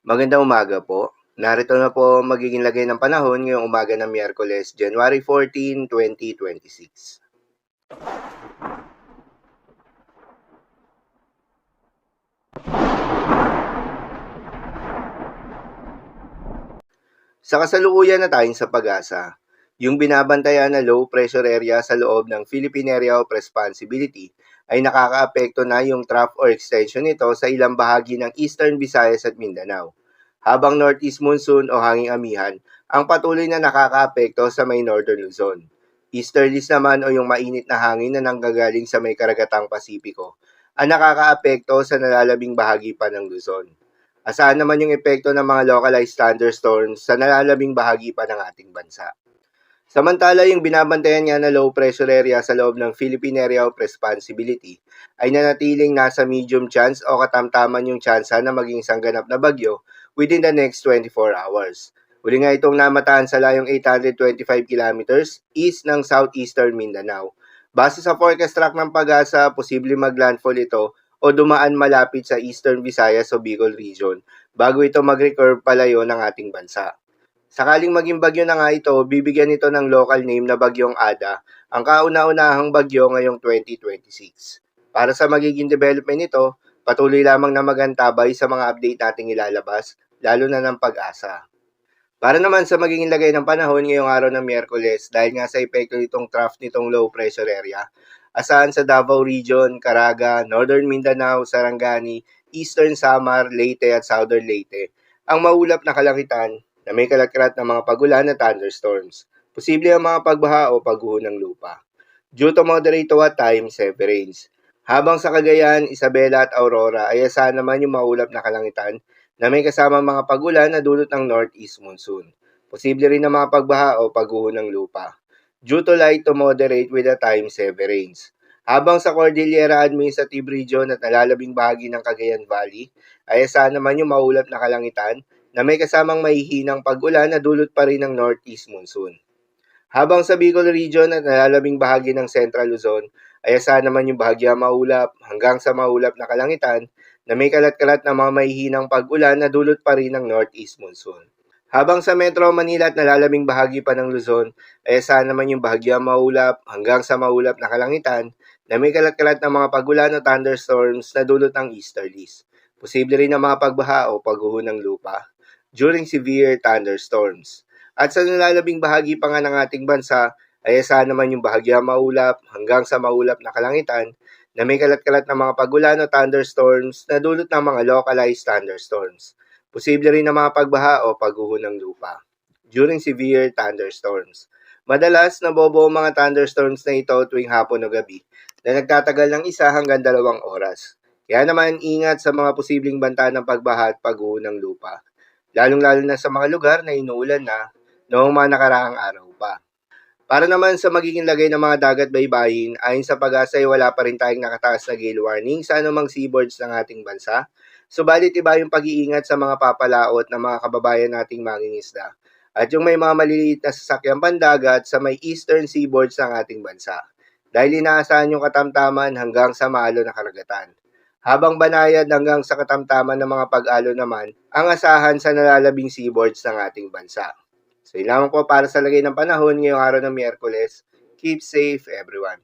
Magandang umaga po. Narito na po ang magiging lagay ng panahon ngayong umaga ng Miyerkules, January 14, 2026. Sa kasalukuyan na tayong sa pag-asa, yung binabantayan na low pressure area sa loob ng Philippine Area of Responsibility ay nakakaapekto na yung trough or extension nito sa ilang bahagi ng Eastern Visayas at Mindanao. Habang Northeast Monsoon o hanging amihan ang patuloy na nakakaapekto sa may Northern Luzon. Easterlies naman o yung mainit na hangin na nanggagaling sa may karagatang Pasipiko ang nakakaapekto sa nalalabing bahagi pa ng Luzon. Asahan naman yung epekto ng mga localized thunderstorms sa nalalabing bahagi pa ng ating bansa. Samantala, yung binabantayan nga na low pressure area sa loob ng Philippine Area of Responsibility ay nanatiling nasa medium chance o katamtaman yung tsansa na maging sangganap na bagyo within the next 24 hours. Uli nga itong namataan sa layong 825 kilometers east ng southeastern Mindanao. Base sa forecast track ng Pag-asa, posibleng maglandfall ito o dumaan malapit sa Eastern Visayas o Bicol region bago ito mag-recurve palayo ng ating bansa. Sakaling maging bagyo na nga ito, bibigyan ito ng local name na Bagyong Ada, ang kauna-unahang bagyo ngayong 2026. Para sa magiging development nito, patuloy lamang na magantabay sa mga update nating ilalabas, lalo na ng Pag-asa. Para naman sa magiging lagay ng panahon ngayong araw ng Miyerkules, dahil nga sa epekto nitong trough nitong low pressure area, asahan sa Davao Region, Caraga, Northern Mindanao, Sarangani, Eastern Samar, Leyte at Southern Leyte, ang maulap na kalangitan na may kalat-kalat na mga pagulan at thunderstorms. Posible ang mga pagbaha o pagguho ng lupa. Due to moderate to at times heavy rains. Habang sa Cagayan, Isabela at Aurora ay asahan naman yung maulap na kalangitan na may kasama mga pagulan na dulot ng northeast monsoon. Posible rin ang mga pagbaha o pagguho ng lupa. Due to light to moderate with at times heavy rains. Habang sa Cordillera Administrative Region at nalalabing bahagi ng Cagayan Valley, ay asahan naman yung maulap na kalangitan na may kasamang mahihinang pag-ulan na dulot pa rin ng northeast monsoon. Habang sa Bicol Region at nalalabing bahagi ng Central Luzon, ay asahan naman yung bahagya maulap hanggang sa maulap na kalangitan na may kalat-kalat na mga mahihinang pag-ulan na dulot pa rin ng northeast monsoon. Habang sa Metro Manila at nalalabing bahagi pa ng Luzon, ay asahan naman yung bahagya maulap hanggang sa maulap na kalangitan na may kalat-kalat na mga pag-ulan o thunderstorms na dulot ng easterlies. Posible rin na mga pagbaha o pagguho ng lupa during severe thunderstorms. At sa nalalabing bahagi pa nga ng ating bansa, ay asahan naman yung bahagya maulap hanggang sa maulap na kalangitan na may kalat-kalat na mga pagulan o thunderstorms na dulot ng mga localized thunderstorms. Posible rin na mga pagbaha o pagguho ng lupa during severe thunderstorms. Madalas, nabobo ang mga thunderstorms na ito tuwing hapon o gabi na nagtatagal ng 1 hanggang 2 oras. Kaya naman, ingat sa mga posibleng banta ng pagbaha at pagguho ng lupa, lalong-lalo na sa mga lugar na inuulan na noong mga nakaraang araw pa. Para naman sa magiging lagay ng mga dagat baybayin, ayon sa Pag-asa ay wala pa rin tayong nakataas na gale warning sa anumang seaboards ng ating bansa. Subalit iba yung pag-iingat sa mga papalaot ng mga kababayan nating mangingisda at yung may mga maliliit na sasakyang pandagat sa may eastern seaboards ng ating bansa. Dahil inaasahan yung katamtaman hanggang sa maalo na karagatan. Habang banayad hanggang sa katamtaman ng mga pag-alo naman ang asahan sa nalalabing seaboards ng ating bansa. So, yun lamang po para sa lagay ng panahon ngayong araw ng Miyerkules. Keep safe, everyone.